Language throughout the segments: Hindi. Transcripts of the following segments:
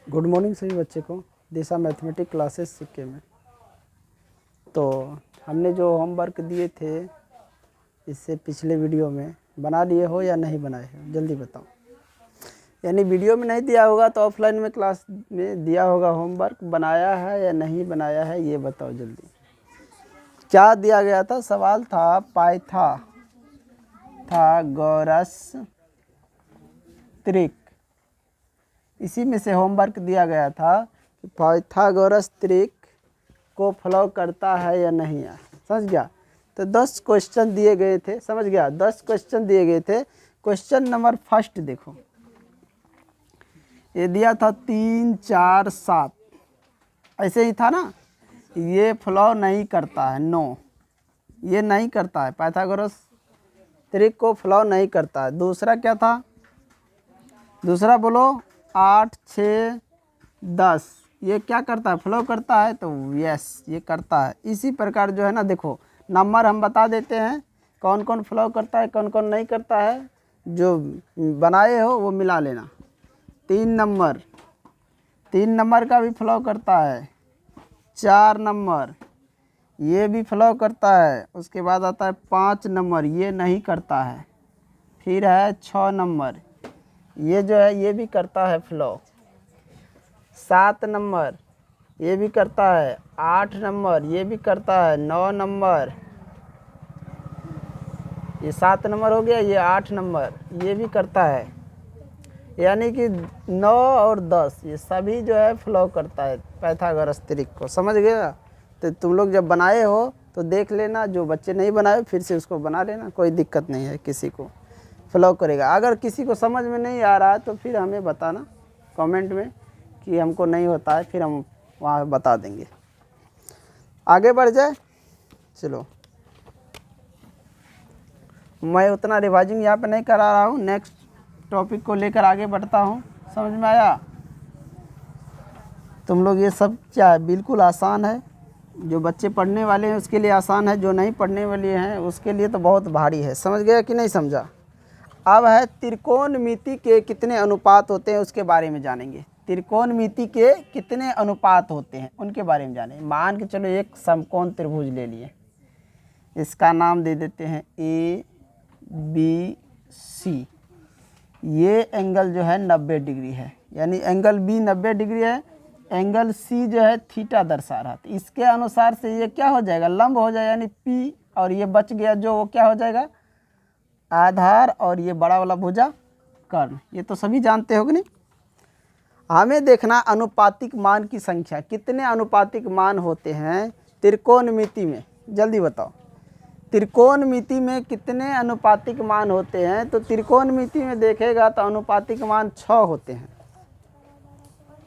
गुड मॉर्निंग सभी बच्चे को दिशा मैथमेटिक क्लासेस सिक्के में। तो हमने जो होमवर्क दिए थे इससे पिछले वीडियो में बना लिए हो या नहीं बनाए हो, जल्दी बताओ। यानी वीडियो में नहीं दिया होगा तो ऑफलाइन में क्लास में दिया होगा होमवर्क, बनाया है या नहीं बनाया है ये बताओ जल्दी। क्या दिया गया था? सवाल था पाइथागोरस त्रिक। इसी में से होमवर्क दिया गया था कि पाइथागोरस त्रिक को फॉलो करता है या नहीं है। समझ गया? तो 10 क्वेश्चन दिए गए थे। समझ गया? 10 क्वेश्चन दिए गए थे। क्वेश्चन नंबर फर्स्ट देखो, ये दिया था 3 4 7, ऐसे ही था ना। ये फॉलो नहीं करता है, नो, ये नहीं करता है, पाइथागोरस त्रिक को फॉलो नहीं करता है। दूसरा क्या था? दूसरा बोलो। 8 6 10, ये क्या करता है? फॉलो करता है। तो यस, ये करता है। इसी प्रकार जो है ना, देखो नंबर हम बता देते हैं कौन कौन फॉलो करता है कौन कौन नहीं करता है। जो बनाए हो वो मिला लेना। 3 नंबर का भी फॉलो करता है। 4 नंबर ये भी फॉलो करता है। उसके बाद आता है 5 नंबर, ये नहीं करता है। फिर है 6 नंबर, ये जो है ये भी करता है फॉलो। 7 नंबर ये भी करता है। 8 नंबर ये भी करता है। 9 नंबर, ये 7 नंबर हो गया, ये 8 नंबर ये भी करता है। यानी कि 9 और 10 ये सभी जो है फॉलो करता है पाइथागोरस त्रिक को। समझ गया? तो तुम लोग जब बनाए हो तो देख लेना, जो बच्चे नहीं बनाए फिर से उसको बना लेना, कोई दिक्कत नहीं है, किसी को फॉलो करेगा। अगर किसी को समझ में नहीं आ रहा है तो फिर हमें बताना कमेंट में कि हमको नहीं होता है, फिर हम वहाँ बता देंगे। आगे बढ़ जाए, चलो। मैं उतना रिवाइजिंग यहाँ पे नहीं करा रहा हूँ, नेक्स्ट टॉपिक को लेकर आगे बढ़ता हूँ। समझ में आया? तुम लोग ये सब क्या है, बिल्कुल आसान है। जो बच्चे पढ़ने वाले हैं उसके लिए आसान है, जो नहीं पढ़ने वाले हैं उसके लिए तो बहुत भारी है। समझ गया कि नहीं समझा? अब है त्रिकोणमिति के कितने अनुपात होते हैं उसके बारे में जानेंगे। त्रिकोणमिति के कितने अनुपात होते हैं उनके बारे में जानेंगे। मान के चलो एक समकोण त्रिभुज ले लिए, इसका नाम दे देते हैं ABC। ये एंगल जो है 90 डिग्री है, यानी एंगल B 90 डिग्री है। एंगल C जो है थीटा दर्शा रहा, तो इसके अनुसार से ये क्या हो जाएगा? लंब हो जाएगा, यानी P। और ये बच गया जो, वो क्या हो जाएगा? आधार। और ये बड़ा वाला भुजा कर्ण। ये तो सभी जानते हो कि नहीं? हमें देखना अनुपातिक मान की संख्या, कितने अनुपातिक मान होते हैं त्रिकोणमिति में, जल्दी बताओ। त्रिकोणमिति में कितने अनुपातिक मान होते हैं? तो त्रिकोणमिति में देखेगा तो अनुपातिक मान 6 होते हैं।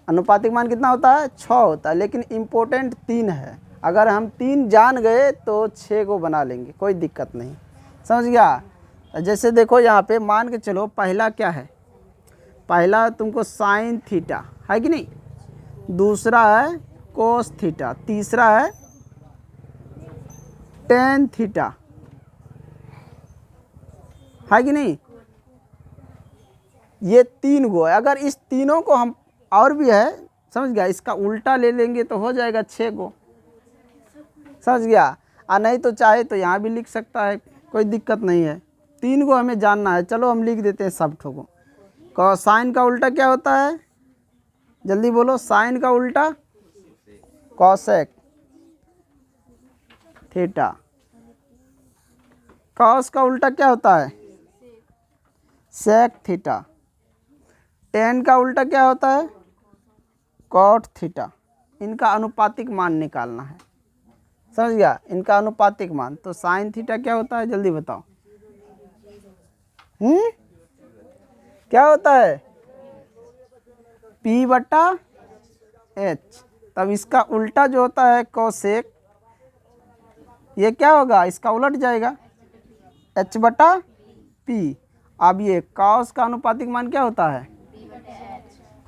अनुपातिक मान कितना होता है? 6 होता है, लेकिन इम्पोर्टेंट 3 है। अगर हम 3 जान गए तो 6 को बना लेंगे, कोई दिक्कत नहीं। समझ गया? जैसे देखो यहाँ पे मान के चलो, पहला क्या है? पहला तुमको साइन थीटा है कि नहीं, दूसरा है कोस थीटा, तीसरा है टेन थीटा, है कि नहीं? ये 3 गो है। अगर इस तीनों को हम, और भी है, समझ गया, इसका उल्टा ले लेंगे तो हो जाएगा 6 गो। समझ गया? नहीं तो चाहे तो यहाँ भी लिख सकता है, कोई दिक्कत नहीं है। 3 गो हमें जानना है। चलो हम लिख देते हैं सब ठोको। साइन का उल्टा क्या होता है? जल्दी बोलो। साइन का उल्टा कॉसेक थीटा। कॉस का उल्टा क्या होता है? Sec theta. टेन का उल्टा क्या होता है? Cot theta. इनका अनुपातिक मान निकालना है। समझ गया? इनका अनुपातिक मान। तो साइन थीटा क्या होता है, जल्दी बताओ। क्या होता है? P/H। तब इसका उल्टा जो होता है कोसेक, ये क्या होगा? इसका उलट जाएगा, H/P। अब ये कॉस का अनुपातिक मान क्या होता है?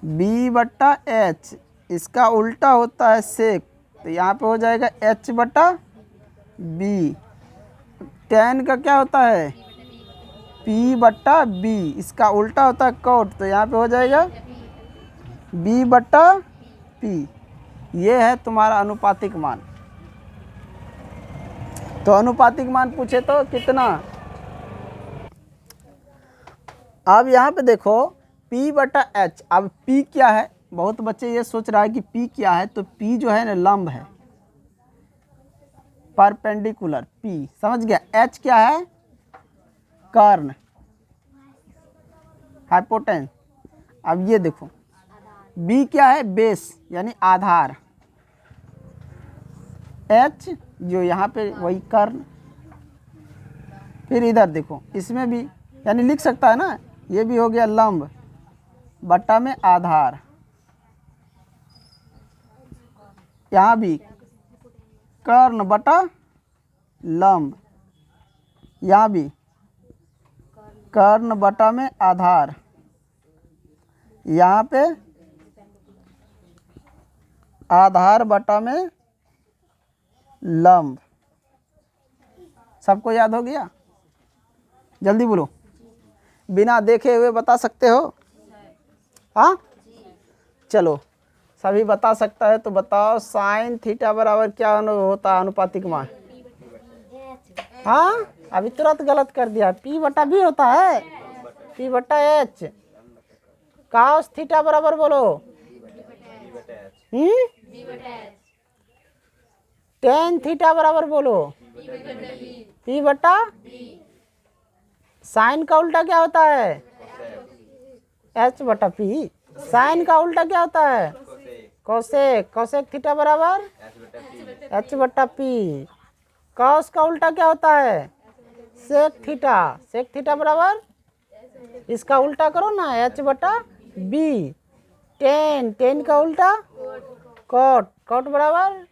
B/H। इसका उल्टा होता है सेक, तो यहाँ पे हो जाएगा H/B। टेन का क्या होता है? P/B। इसका उल्टा होता है कोट, तो यहाँ पे हो जाएगा बी बट्टा पी, ये है तुम्हारा अनुपातिक मान। तो अनुपातिक मान पूछे तो कितना। अब यहाँ पे देखो P बटा H। अब P क्या है, बहुत बच्चे ये सोच रहा है कि P क्या है, तो P जो है ना लंब है, परपेंडिकुलर P, समझ गया। H क्या है, कर्ण, हाइपोटेन्स। अब ये देखो B क्या है, बेस यानी आधार, H जो यहाँ पे वही कर्ण। फिर इधर देखो इसमें भी यानी लिख सकता है ना, ये भी हो गया लंब बट्टा में आधार, यहाँ भी कर्ण बटा लंब, यहाँ भी कर्ण बटा में आधार, यहाँ पे आधार बटा में लंब। सबको याद हो गया, जल्दी बोलो, बिना देखे हुए बता सकते हो। हाँ चलो, सभी बता सकता है तो बताओ, साइन थीटा बराबर क्या होता है अनुपातिक मान। हाँ अभी तुरंत गलत कर दिया, P बटा B होता है, P बटा H। कास थीटा बराबर बोलो, टेन थीटा बराबर बोलो, P बटा। साइन का उल्टा क्या होता है, H बटा P। साइन का उल्टा क्या होता है, कोसेक, कोसेक थीटा बराबर H बटा P। कॉस का उल्टा क्या होता है, सेक थीटा, सेक थीटा बराबर, इसका उल्टा करो ना, H बटा B। टेन, टेन का उल्टा कॉट, कॉट बराबर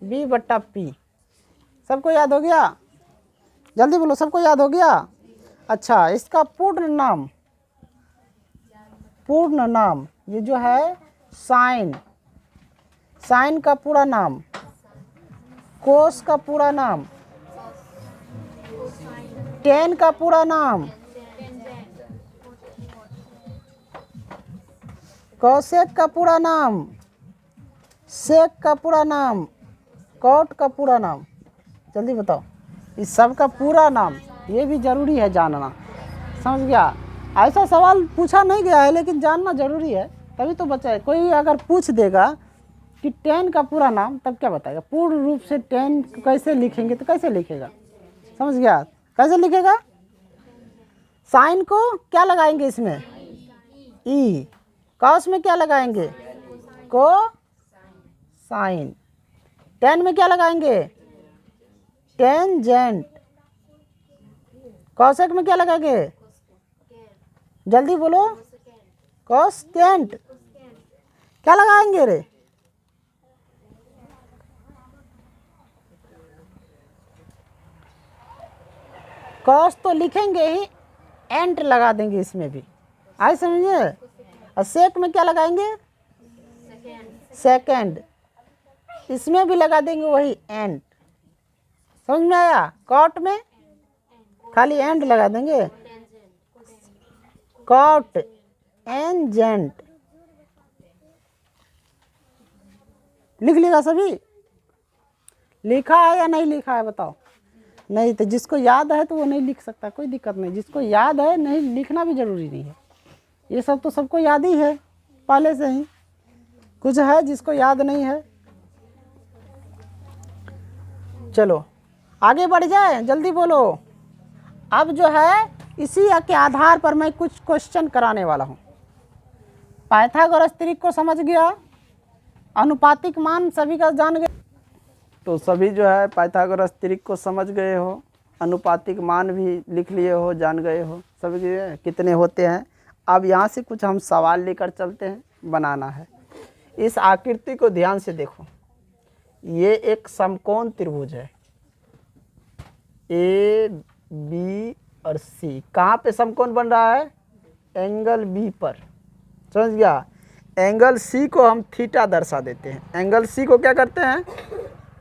B बट्टा P। सबको याद हो गया, जल्दी बोलो, सबको याद हो गया। अच्छा, इसका पूर्ण नाम, पूर्ण नाम ये जो है साइन, साइन का पूरा नाम, कोस का पूरा नाम, टेन का पूरा नाम, कोसेक का पूरा नाम, सेक का पूरा नाम, कॉट का पूरा नाम। जल्दी बताओ, इस सब का पूरा नाम, ये भी जरूरी है जानना, समझ गया। ऐसा सवाल पूछा नहीं गया है लेकिन जानना जरूरी है, तभी तो बच्चा है। कोई अगर पूछ देगा कि टेन का पूरा नाम, तब क्या बताएगा, पूर्ण रूप से टेन कैसे लिखेंगे, तो कैसे लिखेगा, समझ गया, कैसे लिखेगा। साइन को क्या लगाएंगे इसमें, ई। कॉस में क्या लगाएंगे, को साइन। टेन में क्या लगाएंगे, टेंजेंट। कॉसेक में क्या लगाएंगे, जल्दी बोलो, कोसेकेंट। क्या लगाएंगे रे, कॉस तो लिखेंगे ही, एंट लगा देंगे इसमें भी, आए समझिए। और सेक में क्या लगाएंगे, सेकेंड, इसमें भी लगा देंगे वही एंड, समझ में आया। कॉट में खाली एंड लगा देंगे, कॉट एंजेंट। लिख लेगा सभी, लिखा है या नहीं लिखा है बताओ। नहीं तो जिसको याद है तो वो नहीं लिख सकता, कोई दिक्कत नहीं, जिसको याद है नहीं लिखना भी जरूरी नहीं है, ये सब तो सबको याद ही है पहले से ही। कुछ है जिसको याद नहीं है। चलो आगे बढ़ जाए, जल्दी बोलो। अब जो है इसी के आधार पर मैं कुछ क्वेश्चन कराने वाला हूँ। पाइथागोरस त्रिक को समझ गया, अनुपातिक मान सभी का जान गए, तो सभी जो है पाइथागोरस त्रिक को समझ गए हो, अनुपातिक मान भी लिख लिए हो, जान गए हो सभी कितने होते हैं। अब यहाँ से कुछ हम सवाल लेकर चलते हैं, बनाना है। इस आकृति को ध्यान से देखो, ये एक समकोण त्रिभुज है, ए बी और सी। कहाँ पे समकोण बन रहा है, एंगल बी पर, समझ गया। एंगल सी को हम थीटा दर्शा देते हैं, एंगल सी को क्या करते हैं,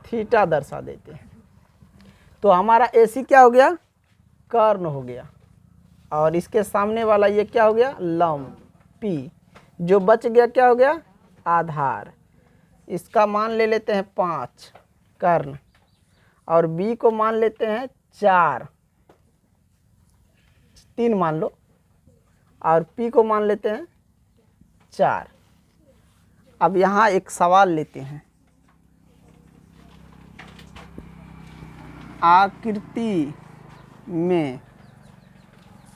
थीटा दर्शा देते हैं। तो हमारा ए सी क्या हो गया, कर्ण हो गया, और इसके सामने वाला ये क्या हो गया, लंब पी। जो बच गया क्या हो गया, आधार। इसका मान ले लेते हैं 5 कर्ण, और बी को मान लेते हैं 4, 3 मान लो, और पी को मान लेते हैं 4। अब यहाँ एक सवाल लेते हैं।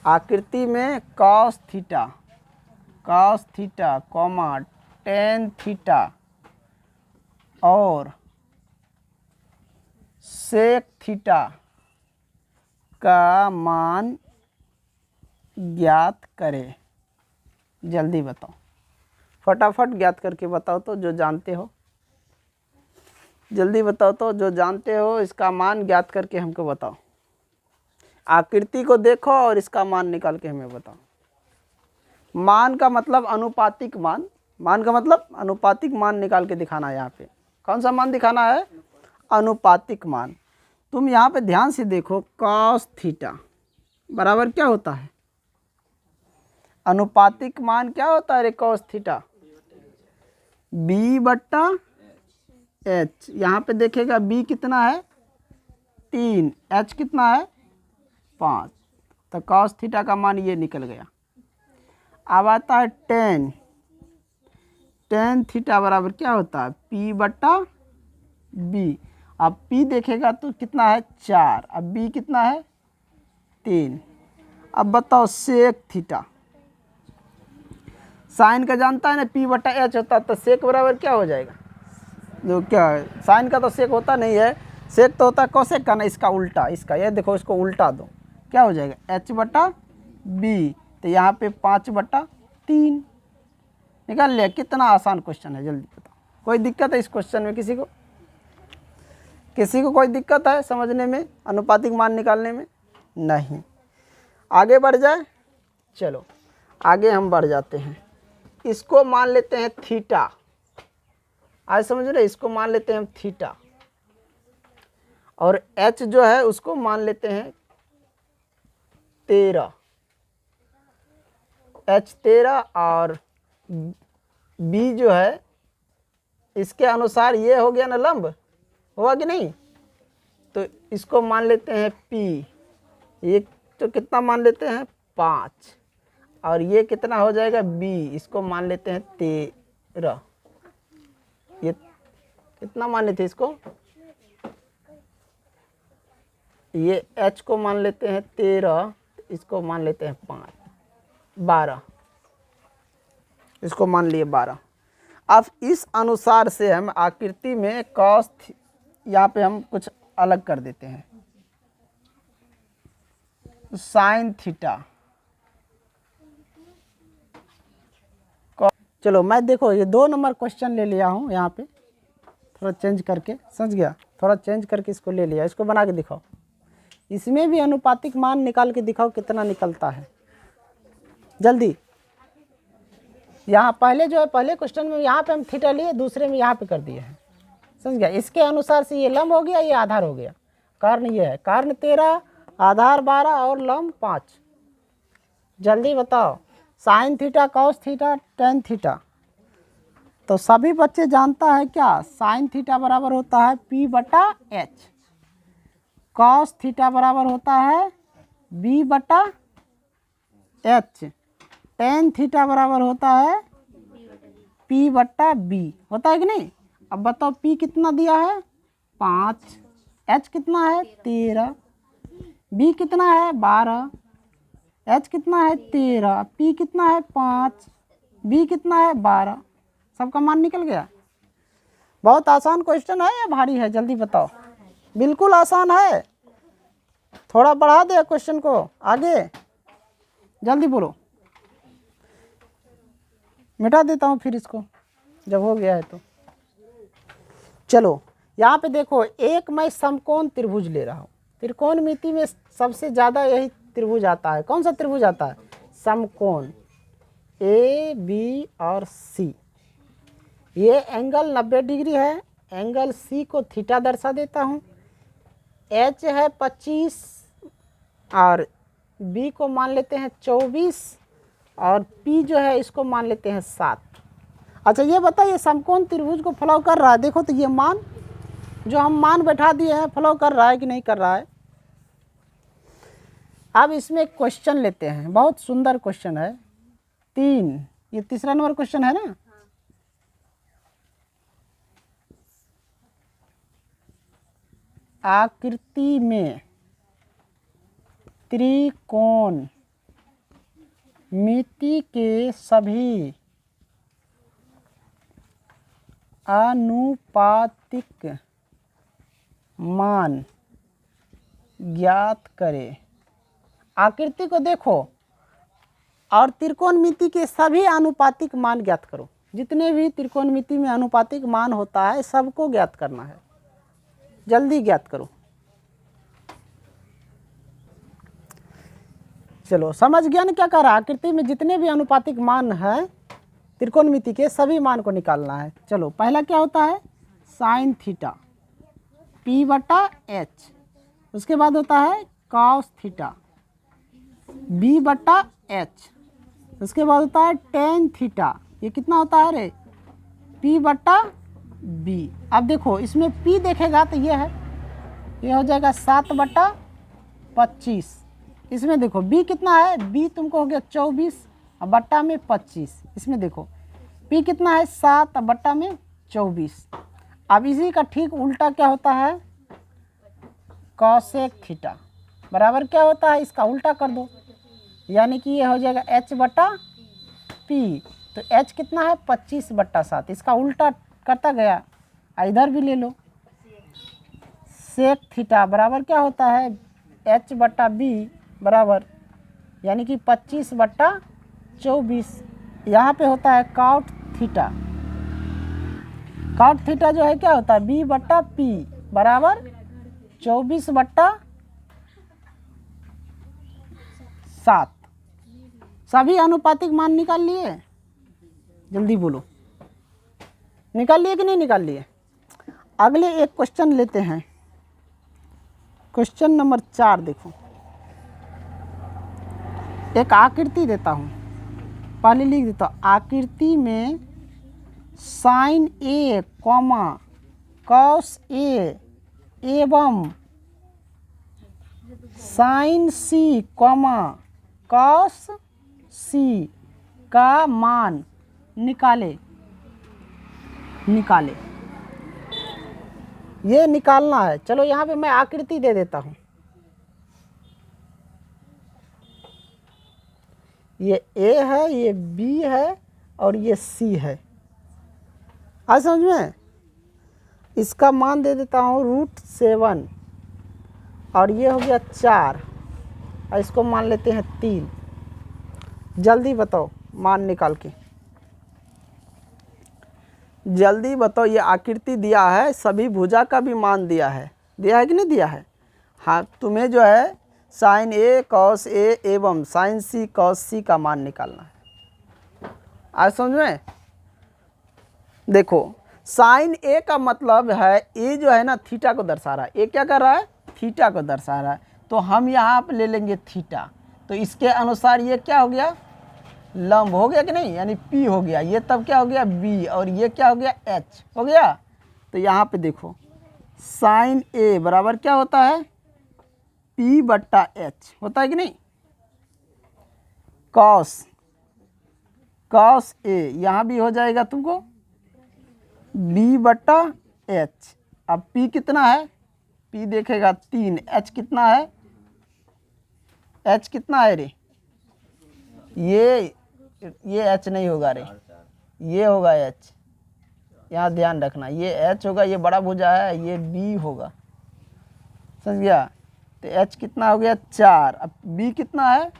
आकृति में cos theta comma tan theta और सेक थीटा का मान ज्ञात करें। जल्दी बताओ, फटाफट ज्ञात करके बताओ तो, जो जानते हो जल्दी बताओ तो, जो जानते हो इसका मान ज्ञात करके हमको बताओ। आकृति को देखो और इसका मान निकाल के हमें बताओ। मान का मतलब अनुपातिक मान, मान का मतलब अनुपातिक मान निकाल के दिखाना है। यहाँ पे कौन सा मान दिखाना है, अनुपातिक मान। तुम यहाँ पे ध्यान से देखो, कॉस थीटा बराबर क्या होता है, अनुपातिक मान क्या होता है रे कॉस थीटा, बी बट्टा एच। यहाँ पे देखेगा बी कितना है 3, एच कितना है 5, तो कॉस थीटा का मान ये निकल गया। अब आता है टेन थीटा बराबर क्या होता है, पी बट्टा बी। अब पी देखेगा तो कितना है 4, अब बी कितना है 3। अब बताओ सेक थीटा, साइन का जानता है ना, पी बट्टा एच होता है, तो सेक बराबर क्या हो जाएगा, जो क्या है साइन का तो सेक होता नहीं है, सेक तो होता है कोसेक का ना, इसका उल्टा, इसका ये देखो, इसको उल्टा दो, क्या हो जाएगा एच बटा बी। तो यहाँ पे 5/3 निकाल लिया। कितना आसान क्वेश्चन है, जल्दी बताओ। कोई दिक्कत है इस क्वेश्चन में, किसी को कोई दिक्कत है समझने में, अनुपातिक मान निकालने में? नहीं। आगे बढ़ जाए, चलो आगे हम बढ़ जाते हैं। इसको मान लेते हैं थीटा, आज समझ रहे, इसको मान लेते हैं हम थीटा, और एच जो है उसको मान लेते हैं 13, एच 13, और बी जो है इसके अनुसार ये हो गया ना लंब, हुआ कि नहीं, तो इसको मान लेते हैं पी। ये तो कितना मान लेते हैं 5, और ये कितना हो जाएगा बी, इसको मान लेते हैं 13। ये कितना मान लेते हैं इसको, ये h को मान लेते हैं 13, इसको मान लेते हैं 5, 12, इसको मान लिए 12। अब इस अनुसार से हम आकृति में कॉस, यहाँ पे हम कुछ अलग कर देते हैं, साइन थीटा। चलो मैं देखो ये 2 नंबर क्वेश्चन ले लिया हूँ, यहाँ पे थोड़ा चेंज करके, समझ गया, थोड़ा चेंज करके इसको ले लिया, इसको बना के दिखाओ। इसमें भी अनुपातिक मान निकाल के दिखाओ कितना निकलता है, जल्दी। यहाँ पहले जो है, पहले क्वेश्चन में यहाँ पे हम थीटा लिए, दूसरे में यहाँ पे कर दिए हैं, समझ गया। इसके अनुसार से ये लंब हो गया, ये आधार हो गया। कर्ण ये है, कर्ण 13, आधार 12 और लंब 5। जल्दी बताओ, sine theta, cos theta, tan theta. तो सभी बच्चे जानता है क्या, साइन थीटा बराबर होता है पी बटा एच, कॉस थीटा बराबर होता है बी बटा एच, टेन थीटा बराबर होता है पी बट्टा बी, होता है कि नहीं। अब बताओ पी कितना दिया है 5, एच कितना है 13, बी कितना है 12, एच कितना है 13, पी कितना है 5, बी कितना है 12, सबका मान निकल गया। बहुत आसान क्वेश्चन है या भारी है, जल्दी बताओ। बिल्कुल आसान है, थोड़ा बढ़ा दे क्वेश्चन को आगे, जल्दी बोलो। मिटा देता हूँ फिर इसको, जब हो गया है तो। चलो यहाँ पे देखो, एक मैं समकोण त्रिभुज ले रहा हूँ। त्रिकोणमिति में सबसे ज़्यादा यही त्रिभुज आता है। कौन सा त्रिभुज आता है, समकोण ए बी और सी। ये एंगल 90 डिग्री है, एंगल सी को थीटा दर्शा देता हूँ। एच है 25 और बी को मान लेते हैं 24, और P जो है इसको मान लेते हैं 7। अच्छा ये बताइए समकोण त्रिभुज को फॉलो कर रहा है, देखो तो ये मान जो हम मान बैठा दिए हैं फॉलो कर रहा है कि नहीं कर रहा है। अब इसमें एक क्वेश्चन लेते हैं, बहुत सुंदर क्वेश्चन है 3, ये तीसरा नंबर क्वेश्चन है ना। आकृति में त्रिकोण मिति के सभी आनुपातिक मान ज्ञात करें। आकृति को देखो और त्रिकोणमिति के सभी आनुपातिक मान ज्ञात करो। जितने भी त्रिकोणमिति में आनुपातिक मान होता है सबको ज्ञात करना है, जल्दी ज्ञात करो। चलो समझ गया ना क्या कह रहा है, आकृति में जितने भी आनुपातिक मान है त्रिकोणमिति के सभी मान को निकालना है। चलो पहला क्या होता है साइन थीटा P/H, उसके बाद होता है कॉस थीटा B/H, उसके बाद होता है टेन थीटा, ये कितना होता है रे P/B। अब देखो इसमें P देखेगा तो ये है, ये हो जाएगा 7/25। इसमें देखो B कितना है, B तुमको हो गया 24 और बट्टा में 25। इसमें देखो P कितना है 7 और बट्टा में 24। अब इसी का ठीक उल्टा क्या होता है कॉसेक थीटा बराबर क्या होता है, इसका उल्टा कर दो, यानी कि ये हो जाएगा H/P। तो H कितना है 25/7, इसका उल्टा करता गया, इधर भी ले लो सेक थीटा बराबर क्या होता है H/B बराबर यानी कि 25/24। यहाँ पे होता है कॉट थीटा, कॉट थीटा जो है क्या होता है B/P बराबर 24/7। सभी आनुपातिक मान निकाल लिए, जल्दी बोलो निकाल लिए कि नहीं निकाल लिए। अगले एक क्वेश्चन लेते हैं, क्वेश्चन नंबर 4 देखो। एक आकृति देता हूँ, पहले लिख देता हूँ। आकृति में साइन A, कॉस A एवं साइन C, कॉस C का मान निकाले। ये निकालना है। चलो यहाँ पे मैं आकृति दे देता हूँ, ये A है, ये B है और ये C है। आज समझ में, इसका मान दे देता हूँ √7 और ये हो गया 4 और इसको मान लेते हैं 3। जल्दी बताओ मान निकाल के, जल्दी बताओ। ये आकृति दिया है, सभी भुजा का भी मान दिया है कि नहीं दिया है। हाँ तुम्हें जो है साइन A कॉस A एवं साइन C कॉस C का मान निकालना है। आज समझ में, देखो साइन A का मतलब है A जो है ना थीटा को दर्शा रहा है। A क्या कर रहा है थीटा को दर्शा रहा है, तो हम यहाँ पे ले लेंगे थीटा। तो इसके अनुसार ये क्या हो गया लंब हो गया कि नहीं, यानी P हो गया। ये तब क्या हो गया B और ये क्या हो गया H हो गया। तो यहाँ पे देखो साइन A बराबर क्या होता है P/H होता है कि नहीं। कॉस A यहाँ भी हो जाएगा तुमको B/H। अब P कितना है, P देखेगा 3, H कितना है, H कितना है रे, ये H नहीं होगा रे, ये होगा H। यहाँ ध्यान रखना, ये H होगा, ये बड़ा भुजा है, ये B होगा, समझ गया। तो H कितना हो गया 4। अब B कितना है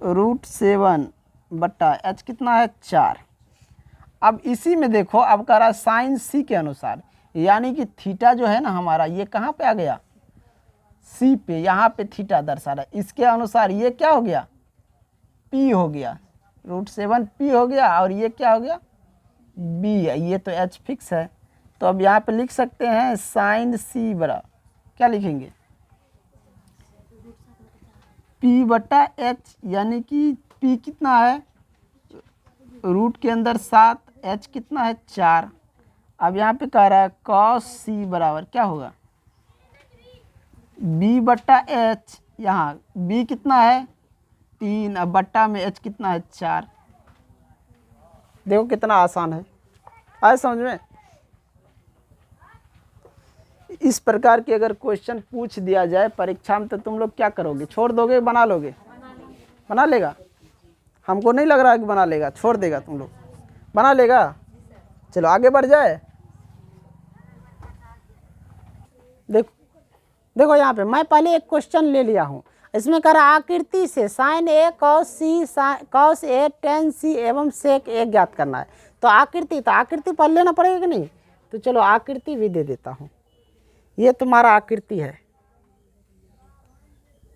√7/H कितना है 4। अब इसी में देखो अब कह रहा है साइन C के अनुसार, यानी कि थीटा जो है ना हमारा ये कहाँ पे आ गया C पे, यहाँ पे थीटा दर्शा रहा है। इसके अनुसार ये क्या हो गया P हो गया, √7P हो गया और ये क्या हो गया B है। ये तो H फिक्स है, तो अब यहाँ पे लिख सकते हैं साइन C बराबर क्या लिखेंगे P/H यानी कि पी कितना है, रूट के अंदर 7, एच कितना है 4। अब यहाँ पे कह रहा है कॉस सी बराबर क्या होगा, बी बट्टा एच। यहाँ बी कितना है 3, अब बट्टा में एच कितना है 4। देखो कितना आसान है, आए समझ में। इस प्रकार के अगर क्वेश्चन पूछ दिया जाए परीक्षा में तो तुम लोग क्या करोगे, छोड़ दोगे, बना लोगे? बना लेगा? हमको नहीं लग रहा है कि बना लेगा, छोड़ देगा। तुम लोग बना लेगा? चलो आगे बढ़ जाए। देखो देखो यहाँ पे मैं पहले एक क्वेश्चन ले लिया हूँ। इसमें कह रहा आकृति से sign A cos C cos A ten सी एवं सेक ए ज्ञात करना है। तो आकृति पढ़ लेना पड़ेगा कि नहीं? तो चलो आकृति भी दे देता हूँ। ये तुम्हारा आकृति है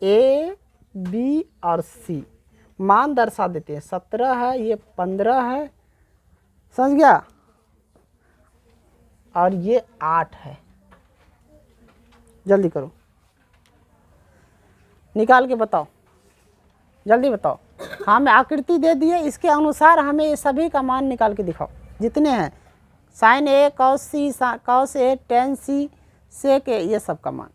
ए बी और सी, मान दर्शा देते हैं। 17 है, ये 15 है, समझ गया, और ये 8 है। जल्दी करो, निकाल के बताओ, जल्दी बताओ। हमें आकृति दे दी है, इसके अनुसार हमें ये सभी का मान निकाल के दिखाओ जितने हैं। Sign A cos C cos A ten सी सेक ए, ये सब का मान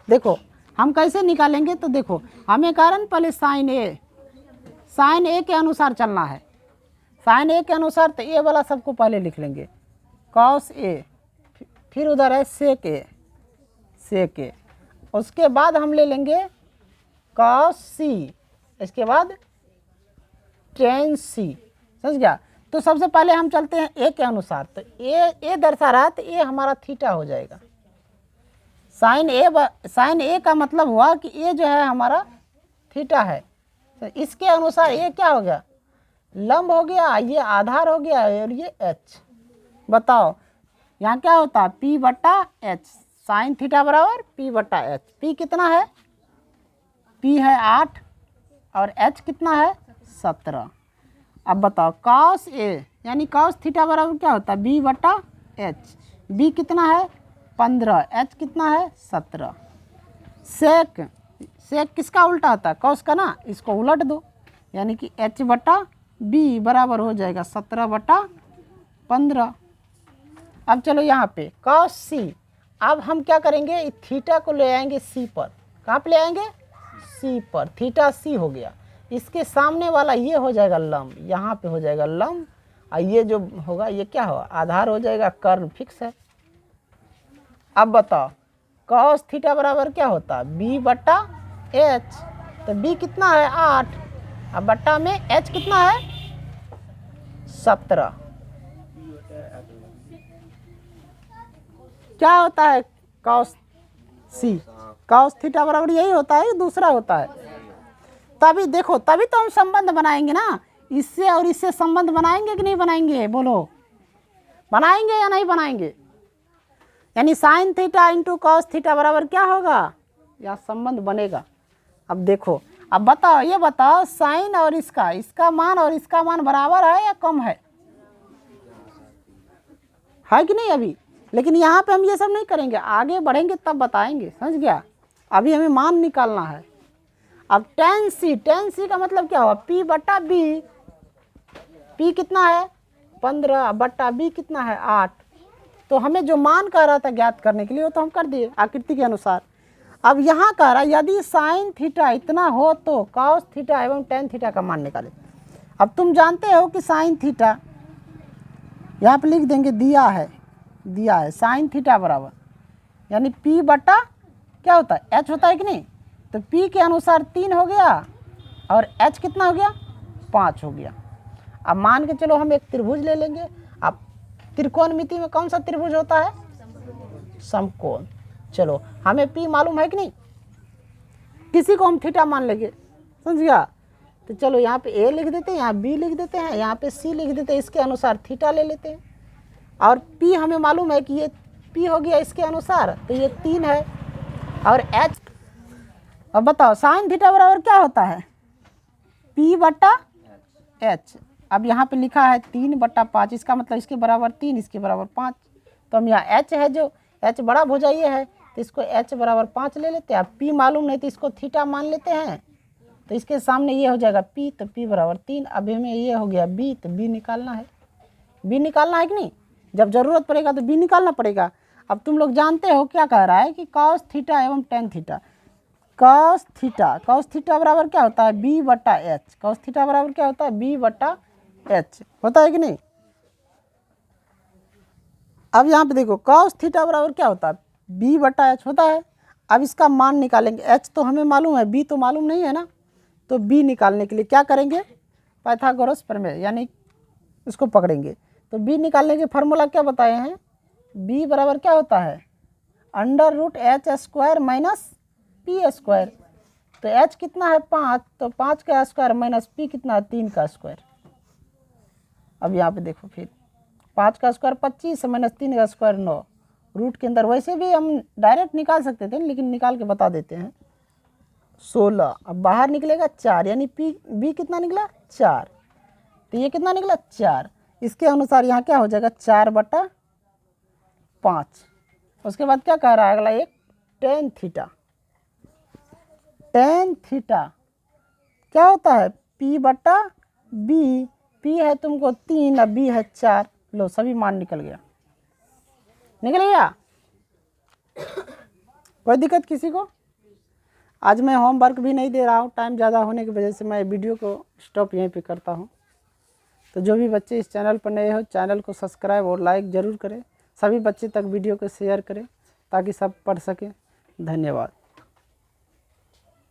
देखो हम कैसे निकालेंगे। तो देखो हमें कारण पहले साइन ए के अनुसार चलना है। साइन ए के अनुसार तो ए वाला सबको पहले लिख लेंगे, कॉस ए, फिर उधर है सेक ए, उसके बाद हम ले लेंगे कॉस सी, इसके बाद टेन सी, समझ गया। तो सबसे पहले हम चलते हैं ए के अनुसार। तो ए दर्शा रहा है तो ए हमारा थीटा हो जाएगा। साइन ए का मतलब हुआ कि ए जो है हमारा थीटा है। तो इसके अनुसार ए क्या हो गया, लंब हो गया, ये आधार हो गया, और ये एच। बताओ यहाँ क्या होता है, पी बट्टा एच, साइन थीटा बराबर पी बट्टा एच। पी कितना है, पी है 8 और एच कितना है 17। अब बताओ कॉस ए यानी कॉस थीटा बराबर क्या होता है, बी बट्टा एच। बी कितना है 15, एच कितना है 17। सेक किसका उल्टा होता है, कॉस का ना, इसको उलट दो, यानी कि एच बट्टा बी बराबर हो जाएगा 17 बट्टा 15। अब चलो यहाँ पे कॉस सी। अब हम क्या करेंगे, थीटा को ले आएंगे सी पर। कहाँ पे ले आएंगे, सी पर। थीटा सी हो गया, इसके सामने वाला ये हो जाएगा लंब, यहाँ पे हो जाएगा लंब, और ये जो होगा ये क्या होगा, आधार हो जाएगा, कर्ण फिक्स है। अब बताओ कॉस थीटा बराबर क्या होता है, बी बट्टा एच। तो बी कितना है 8, अब बट्टा में एच कितना है 17। क्या होता है कॉस सी, कॉस थीटा बराबर यही होता है, दूसरा होता है। तभी देखो, तभी तो हम संबंध बनाएंगे ना, इससे और इससे संबंध बनाएंगे कि नहीं बनाएंगे, बोलो बनाएंगे या नहीं बनाएंगे। यानी sine theta into cos theta बराबर क्या होगा, या संबंध बनेगा। अब देखो, अब बताओ, ये बताओ साइन और इसका मान और इसका मान बराबर है या कम है कि नहीं अभी। लेकिन यहाँ पे हम ये सब नहीं करेंगे, आगे बढ़ेंगे तब बताएंगे, समझ गया। अभी हमें मान निकालना है। अब टेन सी का मतलब क्या हुआ, पी बट्टा बी। पी कितना है 15 बट्टा बी कितना है 8। तो हमें जो मान कह रहा था ज्ञात करने के लिए वो तो हम कर दिए आकृति के अनुसार। अब यहाँ कह रहा है यदि साइन थीटा इतना हो तो कॉस थीटा एवं टेन थीटा का मान निकालें। अब तुम जानते हो कि साइन थीटा यहाँ पे लिख देंगे, दिया है साइन थीटा बराबर यानी पी बट्टा क्या होता है एच होता है कि नहीं। तो पी के अनुसार 3 हो गया और एच कितना हो गया 5 हो गया। अब मान के चलो हम एक त्रिभुज ले लेंगे। अब त्रिकोणमिति में कौन सा त्रिभुज होता है, समकोण। चलो हमें पी मालूम है कि नहीं, किसी को हम थीटा मान लेंगे, समझ गया। तो चलो यहाँ पे ए लिख देते हैं, यहाँ बी लिख देते हैं, यहाँ पे सी लिख देते हैं, इसके अनुसार थीटा ले लेते हैं। और पी हमें मालूम है कि ये पी हो गया इसके अनुसार, तो ये 3 है और एच। अब बताओ साइन थीटा बराबर क्या होता है, पी बट्टा एच। अब यहाँ पे लिखा है 3/5, इसका मतलब इसके बराबर 3, इसके बराबर 5। तो हम यहाँ एच है, जो एच बड़ा भुजाइये है, तो इसको एच बराबर 5 ले लेते हैं। अब पी मालूम नहीं तो इसको थीटा मान लेते हैं तो इसके सामने ये हो जाएगा p, तो p बराबर 3। अब हमें ये हो गया b, तो b निकालना है। b निकालना है कि नहीं, जब ज़रूरत पड़ेगा तो b निकालना पड़ेगा। अब तुम लोग जानते हो क्या कह रहा है कि cos थीटा एवं tan थीटा। cos थीटा बराबर क्या होता है b बटा h। cos थीटा बराबर क्या होता है b बटा h, होता है कि नहीं। अब यहाँ पे देखो cos थीटा बराबर क्या होता है b बटा h होता है। अब इसका मान निकालेंगे, h तो हमें मालूम है, b तो मालूम नहीं है ना। तो b निकालने के लिए क्या करेंगे, पाइथागोरस प्रमेय यानी इसको पकड़ेंगे। तो b निकालने के फार्मूला क्या बताए हैं, b बराबर क्या होता है √h² माइनस p²। तो h कितना है 5, तो 5 का स्क्वायर माइनस p कितना है 3 का स्क्वायर। अब यहाँ पे देखो फिर 5 का स्क्वायर 25 माइनस 3 का स्क्वायर 9। रूट के अंदर वैसे भी हम डायरेक्ट निकाल सकते थे, लेकिन निकाल के बता देते हैं 16। अब बाहर निकलेगा 4, यानी b कितना निकला 4, तो ये कितना निकला 4। इसके अनुसार यहाँ क्या हो जाएगा 4 बटा 5। उसके बाद क्या कह रहा है अगला एक tan थीटा। tan थीटा क्या होता है p बटा b, p है तुमको 3 और b है 4। लो सभी मान निकल गया, निकल गया। कोई दिक्कत किसी को। आज मैं होमवर्क भी नहीं दे रहा हूँ, टाइम ज़्यादा होने की वजह से मैं वीडियो को स्टॉप यहीं पे करता हूँ। तो जो भी बच्चे इस चैनल पर नए हो, चैनल को सब्सक्राइब और लाइक ज़रूर करें। सभी बच्चे तक वीडियो को शेयर करें ताकि सब पढ़ सकें। धन्यवाद।